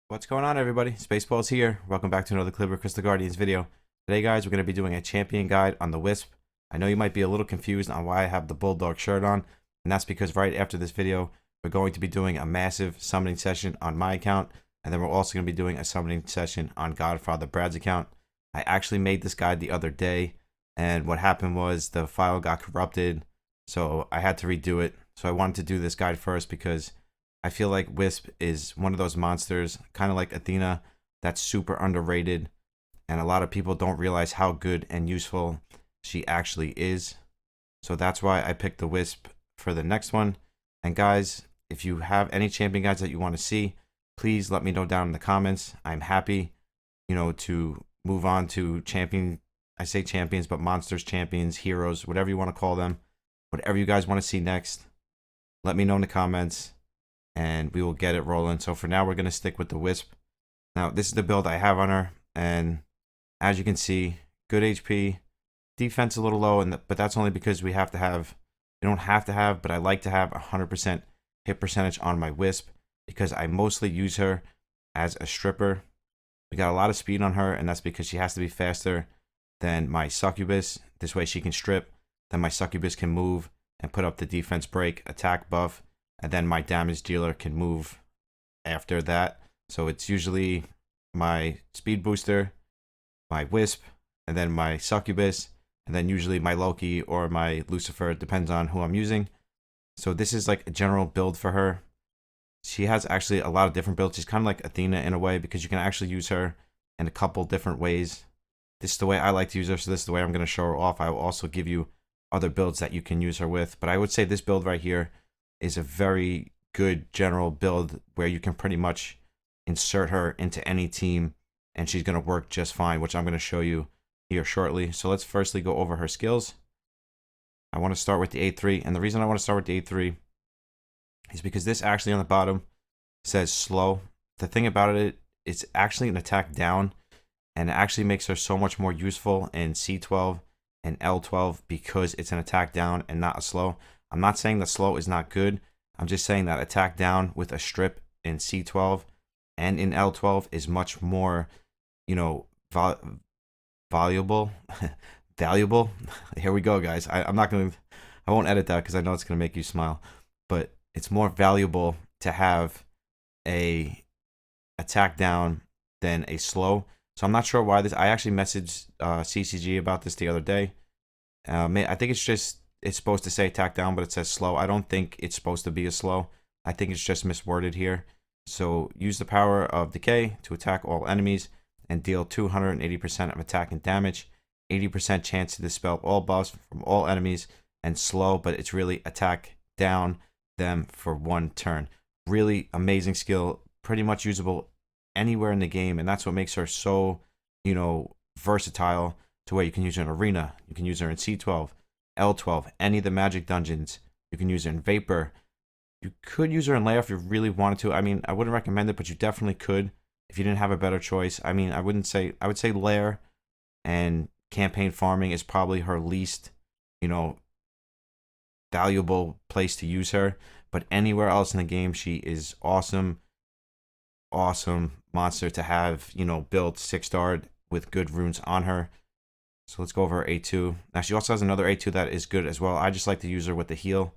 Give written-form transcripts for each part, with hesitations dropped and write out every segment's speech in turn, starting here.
What's going on, everybody? SpaceBallz here. Welcome back to another Calibria Crystal Guardians video. Today, guys, we're going to be doing a champion guide on the Wisp. I know you might be a little confused on why I have the Bulldog shirt on, and that's because right after this video, we're going to be doing a massive summoning session on my account, and then we're also going to be doing a summoning session on Godfather Brad's account. I actually made this guide the other day, and what happened was the file got corrupted, so I had to redo it. So I wanted to do this guide first because I feel like Wisp is one of those monsters, kind of like Athena, that's super underrated, and a lot of people don't realize how good and useful she actually is. So that's why I picked the Wisp for the next one. And guys, if you have any champion guides that you want to see, please let me know down in the comments. I'm happy, to move on to I say champions, but monsters, champions, heroes, whatever you want to call them. Whatever you guys want to see next, let me know in the comments, and we will get it rolling. So for now, we're going to stick with the Wisp. Now, this is the build I have on her, and as you can see, good HP, defense a little low, but that's only because we don't have to have, but I like to have 100% hit percentage on my Wisp because I mostly use her as a stripper. We got a lot of speed on her, and that's because she has to be faster than my Succubus. This way she can strip, then my Succubus can move and put up the defense break, attack buff, and then my damage dealer can move after that. So it's usually my speed booster, my Wisp, and then my Succubus, and then usually my Loki or my Lucifer. It depends on who I'm using. So this is like a general build for her. She has actually a lot of different builds. She's kind of like Athena in a way because you can actually use her in a couple different ways. This is the way I like to use her, so this is the way I'm going to show her off. I will also give you other builds that you can use her with. But I would say this build right here is a very good general build where you can pretty much insert her into any team and she's going to work just fine, which I'm going to show you here shortly. So let's firstly go over her skills. I want to start with the A3, and the reason I want to start with the A3 is because this actually on the bottom says slow. The thing about it, it's actually an attack down, and it actually makes her so much more useful in C12 and L12 because it's an attack down and not a slow. I'm not saying that slow is not good. I'm just saying that attack down with a strip in C12 and in L12 is much more, valuable. Valuable. Here we go, guys. I won't edit that because I know it's going to make you smile. But it's more valuable to have a attack down than a slow. So I'm not sure why this. I actually messaged CCG about this the other day. I think it's supposed to say attack down, but it says slow. I don't think it's supposed to be a slow. I think it's just misworded here. So use the power of decay to attack all enemies and deal 280% of attack and damage, 80% chance to dispel all buffs from all enemies, and slow, but it's really attack down them for one turn. Really amazing skill, pretty much usable anywhere in the game, and that's what makes her so, versatile to where you can use her in Arena, you can use her in C12, L12, any of the magic dungeons. You can use her in Vapor. You could use her in Lair if you really wanted to. I mean, I wouldn't recommend it, but you definitely could if you didn't have a better choice. I mean, I would say Lair and campaign farming is probably her least, valuable place to use her. But anywhere else in the game, she is awesome monster to have, built 6-starred with good runes on her. So let's go over her A2. Now, she also has another A2 that is good as well. I just like to use her with the heal.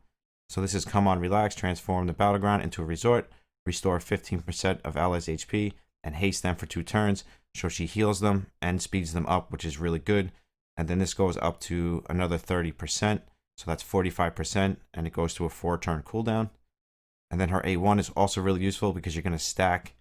So this is Come On Relax, transform the battleground into a resort, restore 15% of allies' HP, and haste them for 2 turns. So she heals them and speeds them up, which is really good. And then this goes up to another 30%. So that's 45%, and it goes to a 4-turn cooldown. And then her A1 is also really useful because you're going to stack,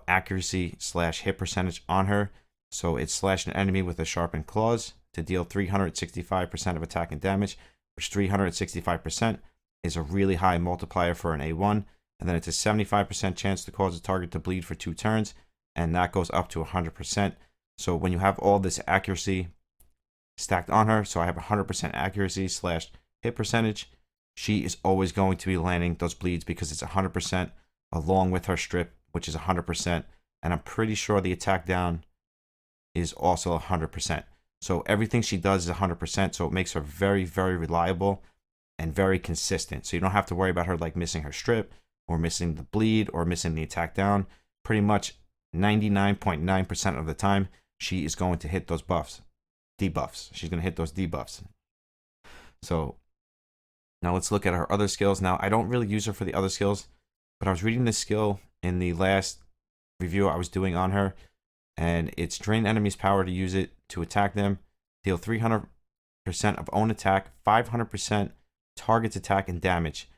accuracy / hit percentage on her. So it's slash an enemy with a sharpened claws to deal 365% of attack and damage, which 365% is a really high multiplier for an A1. And then it's a 75% chance to cause a target to bleed for 2 turns, and that goes up to 100%. So when you have all this accuracy stacked on her, so I have 100% accuracy / hit percentage, she is always going to be landing those bleeds because it's 100% along with her strip, which is 100%. And I'm pretty sure the attack down is also 100%. So everything she does is 100%. So it makes her very, very reliable and very consistent. So you don't have to worry about her like missing her strip or missing the bleed or missing the attack down. pretty much 99.9% of the time, she is going to hit those buffs, debuffs. She's going to hit those debuffs. So now let's look at her other skills. Now, I don't really use her for the other skills, but I was reading this skill in the last review I was doing on her, and it's drain enemies' power to use it to attack them, deal 300% of own attack, 500% target's attack and damage.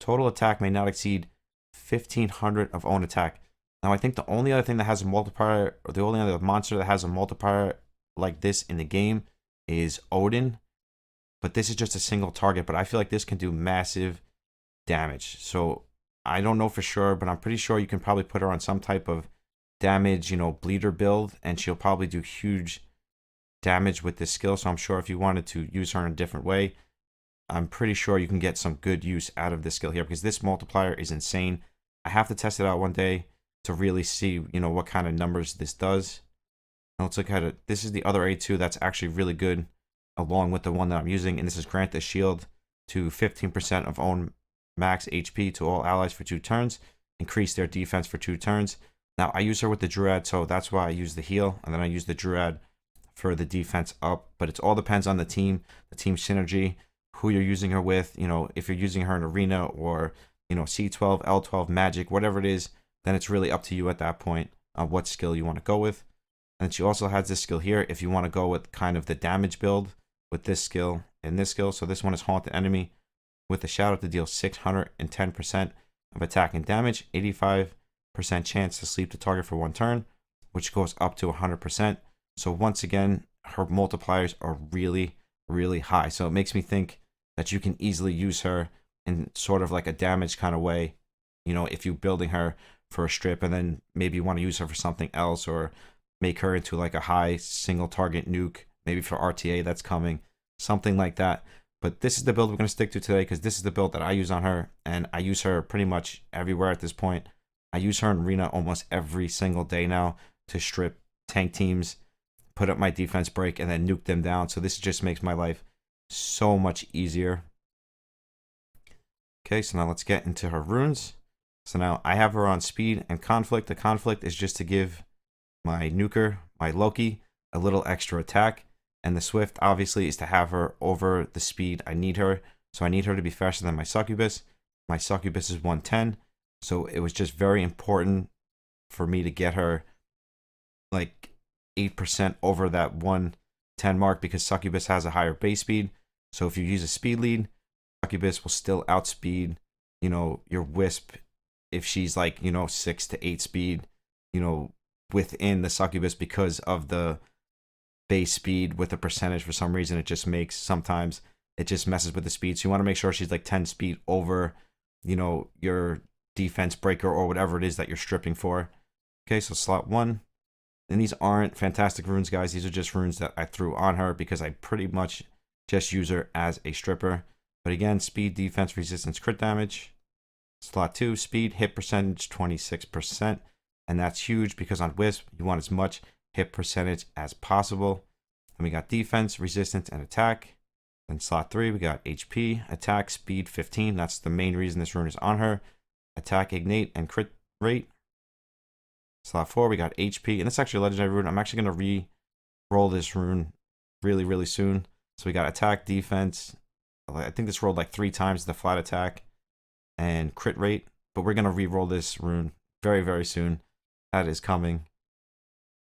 Total attack may not exceed 1500 of own attack. Now, I think the only other thing that has a multiplier, or the only other monster that has a multiplier like this in the game is Odin. But this is just a single target, but I feel like this can do massive damage. So I don't know for sure, but I'm pretty sure you can probably put her on some type of damage, bleeder build, and she'll probably do huge damage with this skill. So I'm sure if you wanted to use her in a different way, I'm pretty sure you can get some good use out of this skill here, because this multiplier is insane. I have to test it out one day to really see, what kind of numbers this does. Now let's look at it. This is the other A2 that's actually really good, along with the one that I'm using, and this is grant the shield to 15% of own max HP to all allies for 2 turns, increase their defense for 2 turns. Now I use her with the Druid, so that's why I use the heal, and then I use the Druid for the defense up. But it all depends on the team synergy, who you're using her with. If you're using her in arena or C12, L12, magic, whatever it is, then it's really up to you at that point on what skill you want to go with. And she also has this skill here if you want to go with kind of the damage build with this skill and this skill. So this one is haunt the enemy with the shadow to deal 610% of attack and damage, 85% chance to sleep the target for 1 turn, which goes up to 100%. So once again, her multipliers are really, really high. So it makes me think that you can easily use her in sort of like a damage kind of way. If you're building her for a strip and then maybe you want to use her for something else, or make her into like a high single target nuke, maybe for RTA that's coming, something like that. But this is the build we're going to stick to today, because this is the build that I use on her, and I use her pretty much everywhere at this point. I use her in arena almost every single day now to strip tank teams, put up my defense break, and then nuke them down. So this just makes my life so much easier. Okay, so now let's get into her runes. So now I have her on speed and conflict. The conflict is just to give my nuker, my Loki, a little extra attack. And the swift, obviously, is to have her over the speed I need her. So I need her to be faster than my succubus. My succubus is 110. So it was just very important for me to get her like 8% over that 110 mark, because succubus has a higher base speed. So if you use a speed lead, succubus will still outspeed, your wisp if she's like, 6 to 8 speed, within the succubus, because of the base speed with a percentage. For some reason, it just makes, sometimes it just messes with the speed. So you want to make sure she's like 10 speed over, your defense breaker or whatever it is that you're stripping for. Okay, so slot 1. And these aren't fantastic runes, guys. These are just runes that I threw on her because I pretty much just use her as a stripper. But again, speed, defense, resistance, crit damage. Slot 2, speed, hit percentage 26%. And that's huge because on Wisp, you want as much hit percentage as possible. And we got defense, resistance, and attack. In slot 3, we got HP, attack, speed 15. That's the main reason this rune is on her. Attack, ignite, and crit rate. Slot 4, we got HP. And it's actually a legendary rune. I'm actually going to re-roll this rune really, really soon. So we got attack, defense. I think this rolled like 3 times the flat attack and crit rate. But we're going to re-roll this rune very, very soon. That is coming.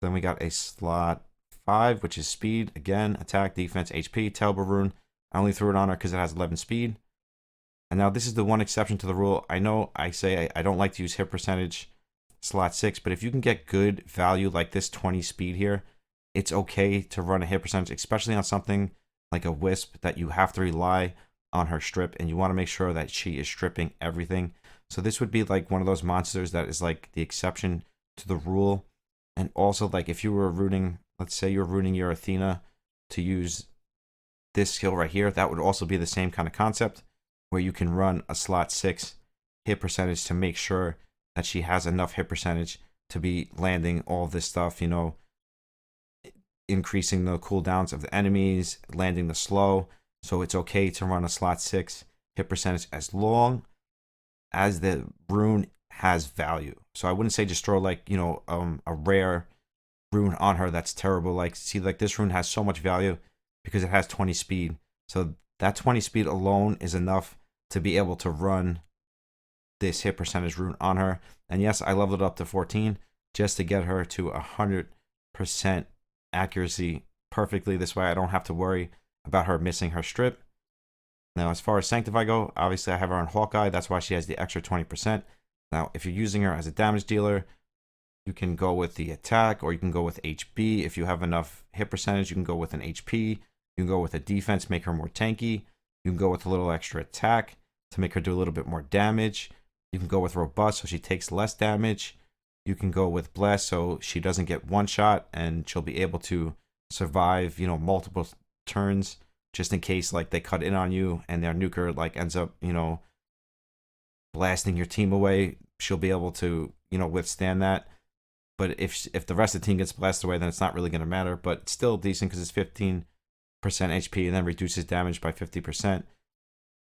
Then we got a slot 5, which is speed. Again, attack, defense, HP, Telber rune. I only threw it on her because it has 11 speed. And now this is the one exception to the rule. I know I say I don't like to use hit percentage slot 6, but if you can get good value like this 20 speed here, it's okay to run a hit percentage, especially on something like a Wisp that you have to rely on her strip, and you want to make sure that she is stripping everything. So this would be like one of those monsters that is like the exception to the rule. And also, like, if you were rooting, let's say you're rooting your Athena to use this skill right here, that would also be the same kind of concept, where you can run a slot 6 hit percentage to make sure that she has enough hit percentage to be landing all of this stuff, increasing the cooldowns of the enemies, landing the slow. So it's okay to run a slot 6 hit percentage as long as the rune has value. So I wouldn't say just throw like, a rare rune on her that's terrible. Like, see, like this rune has so much value because it has 20 speed. So that 20 speed alone is enough to be able to run this hit percentage rune on her. And yes, I leveled it up to 14 just to get her to 100% accuracy perfectly. This way I don't have to worry about her missing her strip. Now, as far as Sanctify go, obviously I have her on Hawkeye. That's why she has the extra 20%. Now, if you're using her as a damage dealer, you can go with the attack, or you can go with HB. If you have enough hit percentage, you can go with an HP. You can go with a defense, make her more tanky. You can go with a little extra attack to make her do a little bit more damage. You can go with robust, so she takes less damage. You can go with blast, so she doesn't get one shot and she'll be able to survive, multiple turns, just in case like they cut in on you and their nuker like ends up, blasting your team away. She'll be able to, withstand that. But if the rest of the team gets blasted away, then it's not really going to matter. But it's still decent because it's 15% HP and then reduces damage by 50%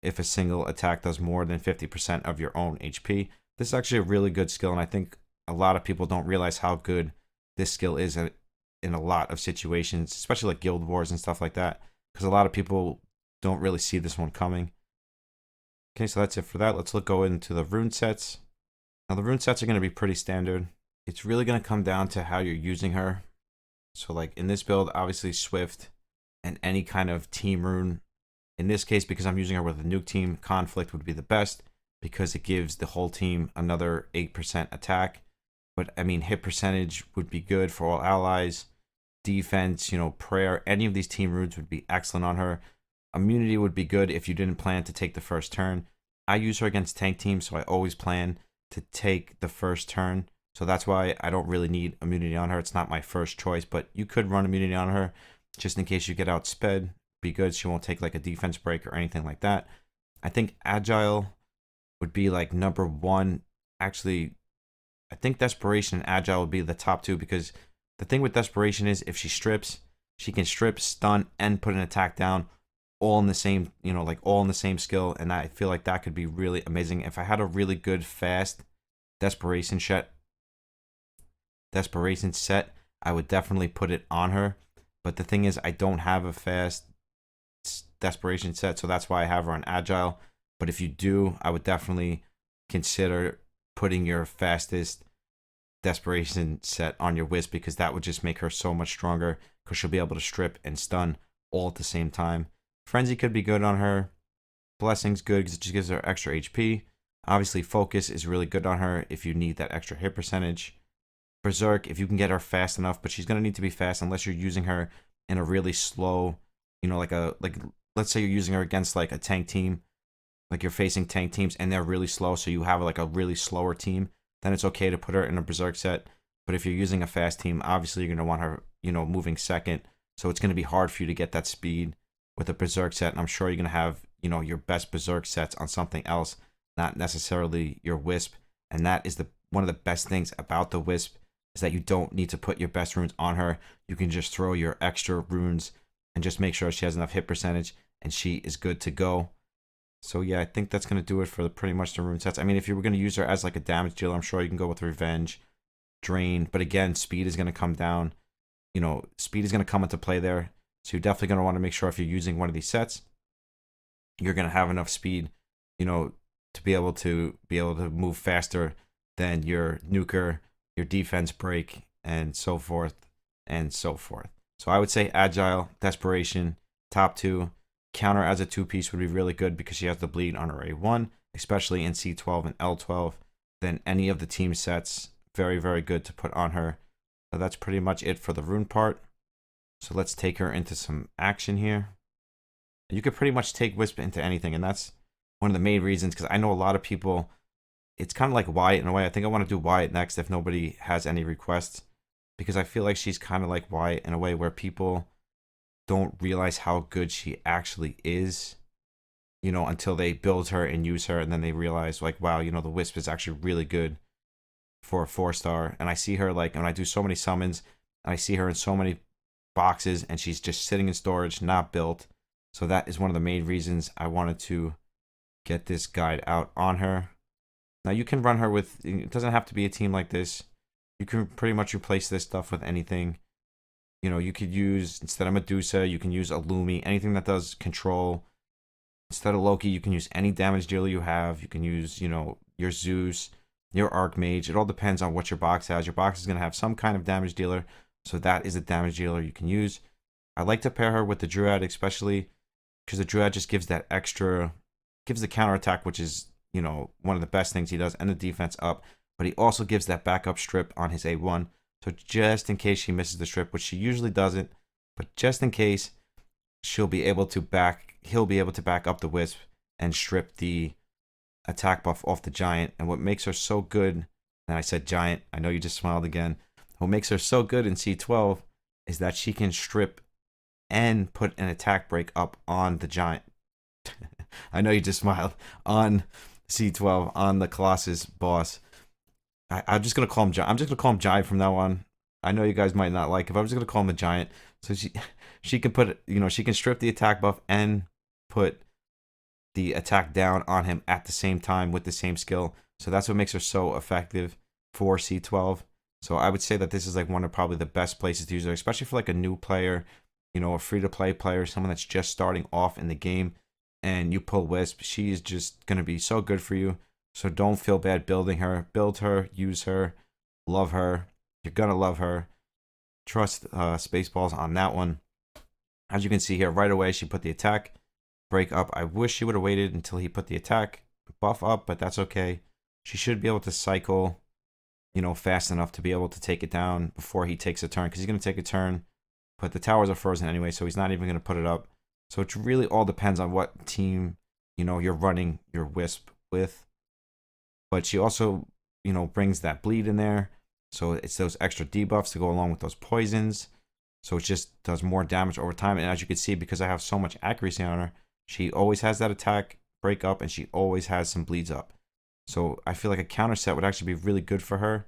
if a single attack does more than 50% of your own HP. This is actually a really good skill, and I think a lot of people don't realize how good this skill is in a lot of situations, especially like guild wars and stuff like that, because a lot of people don't really see this one coming. Okay, so that's it for that. Let's go into the rune sets. Now, the rune sets are going to be pretty standard. It's really going to come down to how you're using her. So like in this build, obviously Swift and any kind of team rune. In this case, because I'm using her with a nuke team, Conflict would be the best because it gives the whole team another 8% attack. But I mean, hit percentage would be good for all allies. Defense, prayer, any of these team runes would be excellent on her. Immunity would be good if you didn't plan to take the first turn. I use her against tank teams, so I always plan to take the first turn. So that's why I don't really need immunity on her. It's not my first choice, but you could run immunity on her just in case you get outsped. Be good. She won't take like a defense break or anything like that. I think Agile would be like number one. Actually, I think Desperation and Agile would be the top two, because the thing with Desperation is if she strips, she can strip, stun, and put an attack down all in the same, all in the same skill. And I feel like that could be really amazing. If I had a really good, fast Desperation set, I would definitely put it on her. But the thing is, I don't have a fast Desperation set, so that's why I have her on Agile. But if you do, I would definitely consider putting your fastest Desperation set on your Wisp, because that would just make her so much stronger, because she'll be able to strip and stun all at the same time. Frenzy could be good on her. Blessing's good because it just gives her extra HP. Obviously, Focus is really good on her if you need that extra hit percentage. Berserk, if you can get her fast enough, but she's going to need to be fast unless you're using her in a really slow, like let's say you're using her against like a tank team, like you're facing tank teams and they're really slow, so you have like a really slower team, then it's okay to put her in a Berserk set. But if you're using a fast team, obviously you're going to want her, moving second, so it's going to be hard for you to get that speed with a Berserk set, and I'm sure you're going to have, your best Berserk sets on something else, not necessarily your Wisp. And that is one of the best things about the Wisp, is that you don't need to put your best runes on her. You can just throw your extra runes and just make sure she has enough hit percentage and she is good to go. So yeah, I think that's going to do it for pretty much the rune sets. I mean, if you were going to use her as like a damage dealer, I'm sure you can go with Revenge, Drain. But again, speed is going to come down. Speed is going to come into play there. So you're definitely going to want to make sure if you're using one of these sets, you're going to have enough speed, to be able to move faster than your nuker, your defense break, and so forth and so forth. So I would say Agile, Desperation, top two. Counter as a two-piece would be really good because she has the bleed on her A1, especially in C12 and L12. Then any of the team sets, very, very good to put on her. So that's pretty much it for the rune part. So let's take her into some action here. You could pretty much take Wisp into anything, and that's one of the main reasons, because I know a lot of people, it's kind of like Wyatt in a way. I think I want to do Wyatt next if nobody has any requests, because I feel like she's kind of like Wyatt in a way where people don't realize how good she actually is, until they build her and use her, and then they realize like, wow, the Wisp is actually really good for a 4-star. And I see her like, when I do so many summons, and I see her in so many boxes, and she's just sitting in storage, not built. So that is one of the main reasons I wanted to get this guide out on her. Now you can run her with, it doesn't have to be a team like this. You can pretty much replace this stuff with anything. You know, you could use, instead of Medusa, you can use Illumi, anything that does control. Instead of Loki, you can use any damage dealer you have. You can use, you know, your Zeus, your Archmage. It all depends on what your box has. Your box is going to have some kind of damage dealer, so that is a damage dealer you can use. I like to pair her with the Druid, especially because the Druid just gives that extra, gives the counterattack, which is, you know, one of the best things he does, and the defense up. But he also gives that backup strip on his A1. So just in case she misses the strip, which she usually doesn't, but just in case, he'll be able to back up the Wisp and strip the attack buff off the Giant. And what makes her so good, and I said Giant, I know you just smiled again. What makes her so good in C12 is that she can strip and put an attack break up on the Giant. I know you just smiled. On C12, on the Colossus boss. I'm just gonna call him Giant. I'm just gonna call him Giant from now on. I know you guys might not like it, but I'm just gonna call him the Giant. So she can put, you know, she can strip the attack buff and put the attack down on him at the same time with the same skill. So that's what makes her so effective for C12. So I would say that this is like one of probably the best places to use her, especially for like a new player, you know, a free-to-play player, someone that's just starting off in the game, and you pull Wisp. She is just gonna be so good for you. So don't feel bad building her. Build her, use her, love her. You're gonna love her. Trust SpaceBallz on that one. As you can see here, right away she put the attack break up. I wish she would have waited until he put the attack buff up, but that's okay. She should be able to cycle, you know, fast enough to be able to take it down before he takes a turn, because he's gonna take a turn. But the towers are frozen anyway, so he's not even gonna put it up. So it really all depends on what team, you know, you're running your Wisp with. But she also, you know, brings that bleed in there. So it's those extra debuffs to go along with those poisons. So it just does more damage over time. And as you can see, because I have so much accuracy on her, she always has that attack break up, and she always has some bleeds up. So I feel like a counter set would actually be really good for her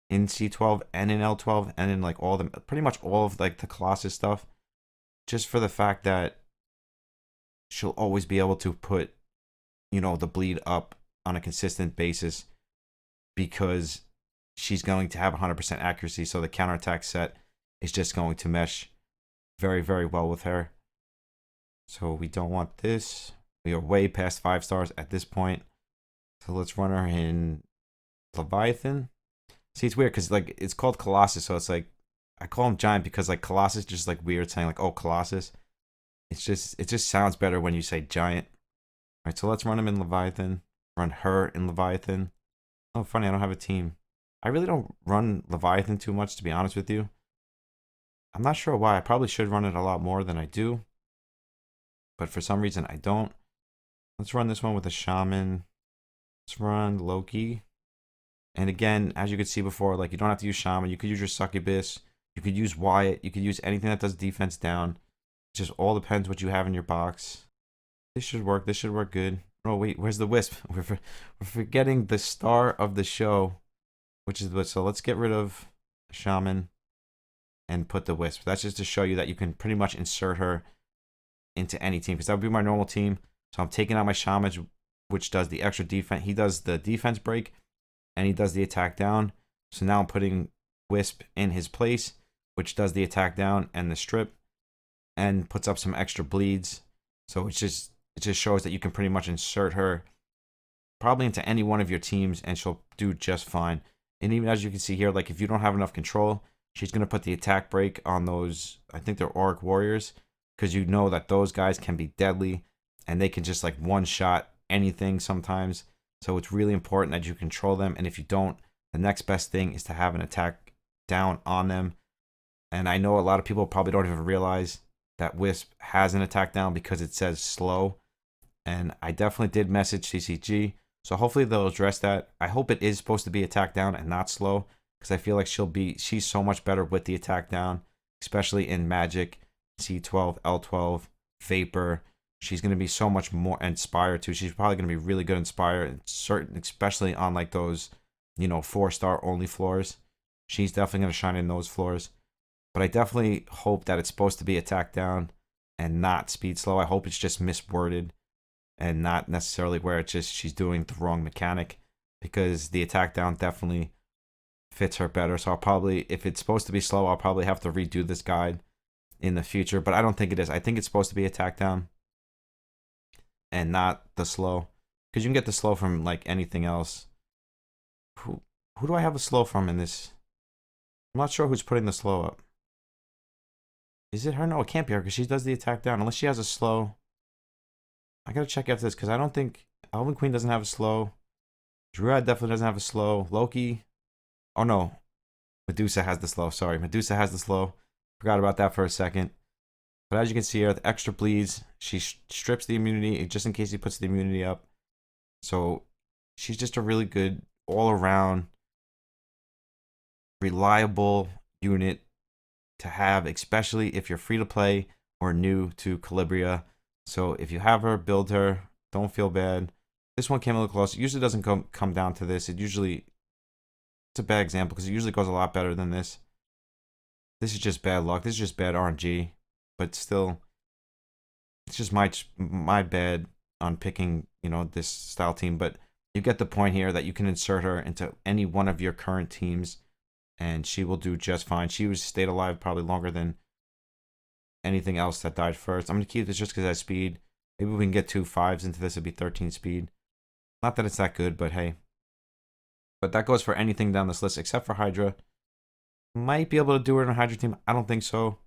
in C12 and in L12 and in like all the, pretty much all of like the Colossus stuff. Just for the fact that she'll always be able to put, you know, the bleed up on a consistent basis, because she's going to have 100% accuracy. So the counterattack set is just going to mesh very, very well with her. So we don't want this. We are way past 5 stars at this point. So let's run her in Leviathan. See, it's weird because like it's called Colossus, so it's like I call him Giant because like Colossus just like weird saying like, oh, Colossus. It just sounds better when you say Giant. All right, so let's run him in Leviathan. Run her in Leviathan. Oh, funny, I don't have a team. I really don't run Leviathan too much, to be honest with you. I'm not sure why. I probably should run it a lot more than I do, but for some reason I don't. Let's run this one with a Shaman. Let's run Loki. And again, as you could see before, like you don't have to use Shaman. You could use your Succubus. You could use Wyatt. You could use anything that does defense down. It just all depends what you have in your box. This should work. This should work good. Oh, wait, where's the Wisp? We're forgetting the star of the show, which is the Wisp. So let's get rid of Shaman and put the Wisp. That's just to show you that you can pretty much insert her into any team, because that would be my normal team. So I'm taking out my Shaman, which does the extra defense. He does the defense break, and he does the attack down. So now I'm putting Wisp in his place, which does the attack down and the strip, and puts up some extra bleeds. So it just shows that you can pretty much insert her probably into any one of your teams, and she'll do just fine. And even as you can see here, like if you don't have enough control, she's going to put the attack break on those, I think they're Auric Warriors, because you know that those guys can be deadly, and they can just like one-shot anything sometimes. So it's really important that you control them, and if you don't, the next best thing is to have an attack down on them. And I know a lot of people probably don't even realize that Wisp has an attack down because it says slow. And I definitely did message CCG, so hopefully they'll address that. I hope it is supposed to be attack down and not slow, because I feel like she's so much better with the attack down, especially in Magic, C12, L12, Vapor. She's going to be so much more Inspire too. She's probably going to be really good Inspire, and certain, especially on like those, you know, 4-star only floors. She's definitely going to shine in those floors. But I definitely hope that it's supposed to be attack down and not speed slow. I hope it's just misworded and not necessarily where it's just she's doing the wrong mechanic. because the attack down definitely fits her better. So I'll probably, if it's supposed to be slow, I'll probably have to redo this guide in the future. But I don't think it is. I think it's supposed to be attack down and not the slow, because you can get the slow from like anything else. Who do I have a slow from in this? I'm not sure who's putting the slow up. Is it her? No, it can't be her because she does the attack down. Unless she has a slow. I gotta check after this because I don't think Elven Queen doesn't have a slow. Druid definitely doesn't have a slow. Loki. Oh no. Medusa has the slow. Sorry. Medusa has the slow. Forgot about that for a second. But as you can see here, the extra bleeds. She strips the immunity just in case he puts the immunity up. So she's just a really good all around reliable unit to have, especially if you're free to play or new to Calibria. So if you have her, build her. Don't feel bad. This one came a little close. It usually doesn't come down to this. It's a bad example because it usually goes a lot better than this. This is just bad luck. This is just bad RNG. But still, it's just my bad on picking, this style team. But you get the point here that you can insert her into any one of your current teams and she will do just fine. She stayed alive probably longer than anything else that died first. I'm going to keep this just because I have speed. Maybe we can get 2 5s into this. It'd be 13 speed. Not that it's that good, but hey. But that goes for anything down this list except for Hydra. Might be able to do it on a Hydra team. I don't think so.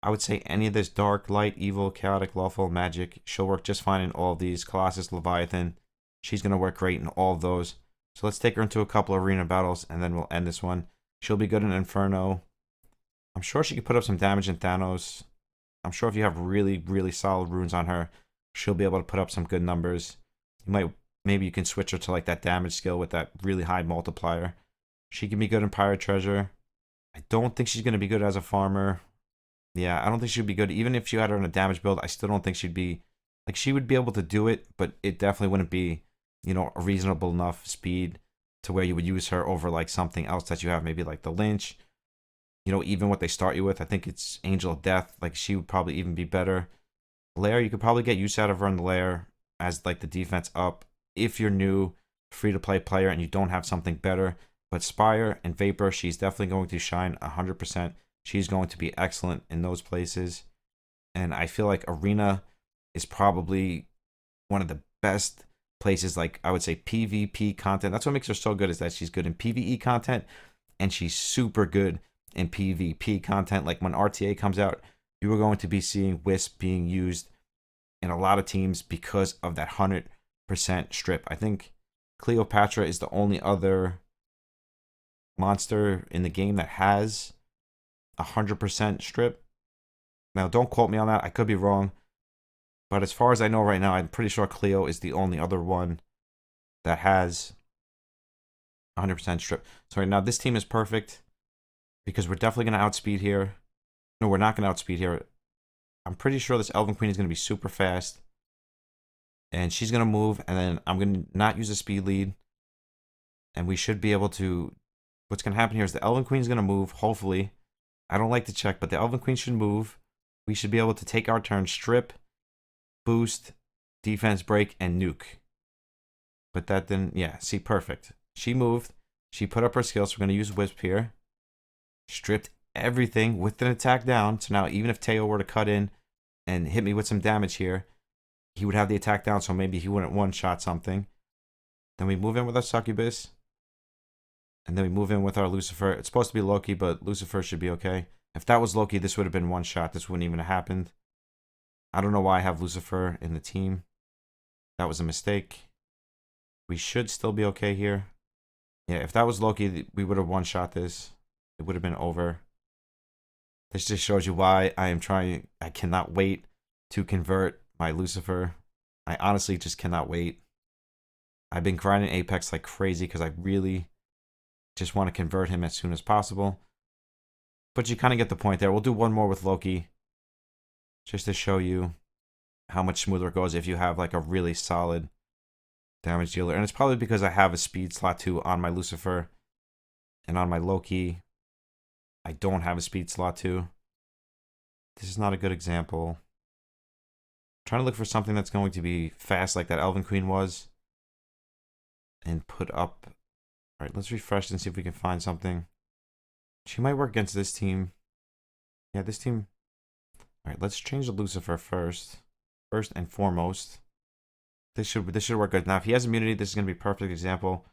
I would say any of this dark, light, evil, chaotic, lawful, magic. She'll work just fine in all of these. Colossus, Leviathan. She's going to work great in all of those. So let's take her into a couple of arena battles and then we'll end this one. She'll be good in Inferno. I'm sure she could put up some damage in Thanos. I'm sure if you have really, really solid runes on her, she'll be able to put up some good numbers. Maybe you can switch her to like that damage skill with that really high multiplier. She can be good in Pirate Treasure. I don't think she's going to be good as a farmer. Yeah, I don't think she'd be good. Even if you had her in a damage build, I still don't think she'd be... Like, she would be able to do it, but it definitely wouldn't be, a reasonable enough speed to where you would use her over, like, something else that you have. Maybe, like, the Lynch. Even what they start you with. I think it's Angel of Death. Like, she would probably even be better. Lair, you could probably get use out of her in the Lair as, like, the defense up. If you're new, free-to-play player, and you don't have something better. But Spire and Vapor, she's definitely going to shine 100%. She's going to be excellent in those places. And I feel like Arena is probably one of the best places, like I would say PvP content. That's what makes her so good, is that she's good in PvE content and she's super good in PvP content. Like when RTA comes out, you are going to be seeing Wisp being used in a lot of teams because of that 100% strip. I think Cleopatra is the only other monster in the game that has 100% strip. Now, don't quote me on that. I could be wrong. But as far as I know right now, I'm pretty sure Cleo is the only other one that has 100% strip. So right now, this team is perfect because we're definitely going to outspeed here. No, we're not going to outspeed here. I'm pretty sure this Elven Queen is going to be super fast. And she's going to move, and then I'm going to not use a speed lead. And we should be able to... What's going to happen here is the Elven Queen is going to move, hopefully. I don't like to check, but the Elven Queen should move. We should be able to take our turn, strip, boost, defense break, and nuke. But that didn't... Yeah, see, perfect. She moved. She put up her skills. So we're going to use Wisp here. Stripped everything with an attack down. So now even if Teo were to cut in and hit me with some damage here, he would have the attack down, so maybe he wouldn't one-shot something. Then we move in with our Succubus. And then we move in with our Lucifer. It's supposed to be Loki, but Lucifer should be okay. If that was Loki, this would have been one shot. This wouldn't even have happened. I don't know why I have Lucifer in the team. That was a mistake. We should still be okay here. Yeah, if that was Loki, we would have one-shot this. It would have been over. This just shows you why I am trying. I cannot wait to convert my Lucifer. I honestly just cannot wait. I've been grinding Apex like crazy because I really just want to convert him as soon as possible. But you kind of get the point there. We'll do one more with Loki, just to show you how much smoother it goes if you have like a really solid damage dealer. And it's probably because I have a speed slot 2 on my Lucifer, and on my Loki I don't have a speed slot 2. This is not a good example. I'm trying to look for something that's going to be fast like that Elven Queen was. and put up. All right, let's refresh and see if we can find something. She might work against this team. Yeah, this team. All right, let's change the Lucifer first and foremost. This should work good. Now, if he has immunity, this is gonna be a perfect example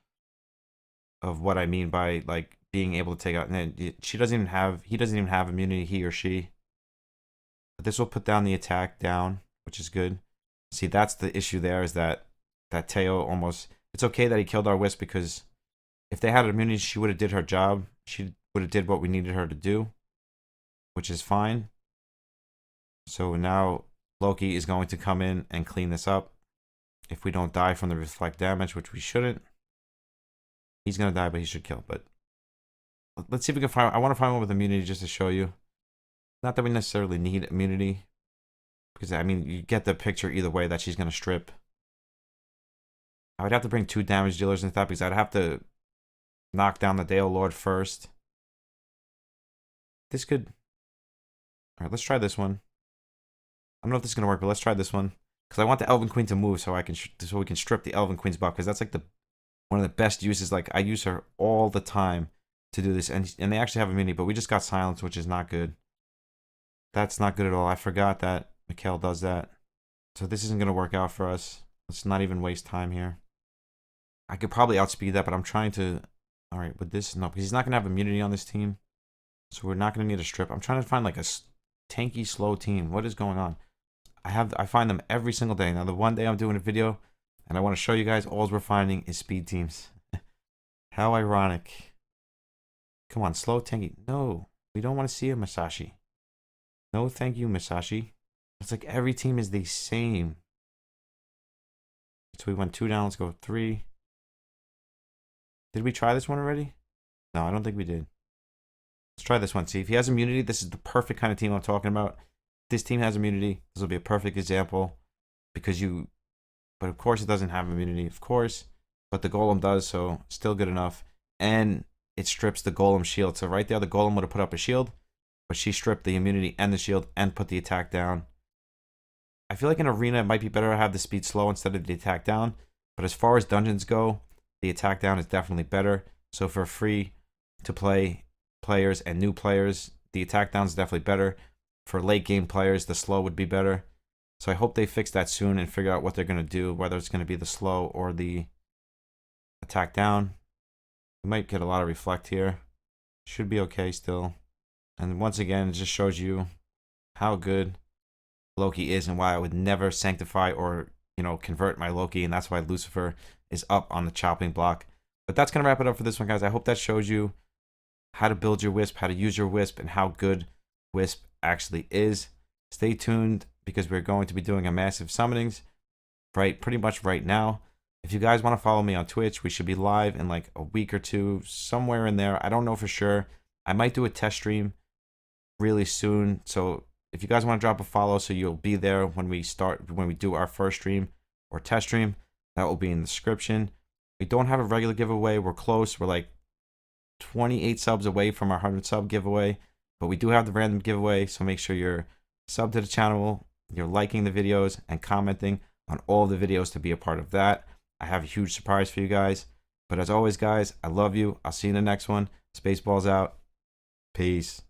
of what I mean by like being able to take out. And he doesn't even have immunity, he or she. But this will put down the attack down, which is good. See, that's the issue there, is that Teo almost. It's okay that he killed our Wisp, because if they had immunity, she would have did her job. She would have did what we needed her to do, which is fine. So now Loki is going to come in and clean this up. If we don't die from the reflect damage, which we shouldn't. He's going to die, but he should kill. But let's see if we can find. I want to find one with immunity just to show you. Not that we necessarily need immunity, because I mean, you get the picture either way that she's going to strip. I would have to bring 2 damage dealers into that, because I'd have to knock down the Dale Lord first. This could. All right, let's try this one. I don't know if this is going to work, but let's try this one. Because I want the Elven Queen to move so we can strip the Elven Queen's buff, because that's like one of the best uses. Like, I use her all the time to do this, and they actually have immunity, but we just got silenced, which is not good. That's not good at all. I forgot that Mikhail does that. So this isn't going to work out for us. Let's not even waste time here. I could probably outspeed that, but I'm trying to. All right, with this, no, because he's not going to have immunity on this team. So we're not going to need a strip. I'm trying to find like a tanky, slow team. What is going on? I find them every single day. Now, the one day I'm doing a video and I want to show you guys, all we're finding is speed teams. How ironic. Come on, slow, tanky. No, we don't want to see a Masashi. No, thank you, Masashi. It's like every team is the same. So we went 2 down. Let's go 3. Did we try this one already? No, I don't think we did. Let's try this one. See, if he has immunity, this is the perfect kind of team I'm talking about. This team has immunity. This will be a perfect example, because but of course it doesn't have immunity, of course, but the Golem does, so still good enough. And it strips the Golem shield. So right there, the Golem would have put up a shield, but she stripped the immunity and the shield and put the attack down. I feel like in Arena, it might be better to have the speed slow instead of the attack down. But as far as dungeons go, the attack down is definitely better. So for free to play players and new players, the attack down is definitely better. For late game players, the slow would be better. So I hope they fix that soon and figure out what they're going to do, whether it's going to be the slow or the attack down. We might get a lot of reflect here. Should be okay still. And once again, it just shows you how good Loki is and why I would never sanctify or, convert my Loki. And that's why Lucifer is up on the chopping block. But that's going to wrap it up for this one, guys. I hope that shows you how to build your Wisp, how to use your Wisp, and how good Wisp actually is. Stay tuned, because we're going to be doing a massive summonings pretty much right now. If you guys want to follow me on Twitch, we should be live in like a week or 2, somewhere in there. I don't know for sure. I might do a test stream really soon. So if you guys want to drop a follow so you'll be there when we do our first stream or test stream, that will be in the description. We don't have a regular giveaway. We're close. We're like 28 subs away from our 100 sub giveaway. But we do have the random giveaway, so make sure you're subbed to the channel, you're liking the videos, and commenting on all the videos to be a part of that. I have a huge surprise for you guys. But as always, guys, I love you. I'll see you in the next one. SpaceBallz out. Peace.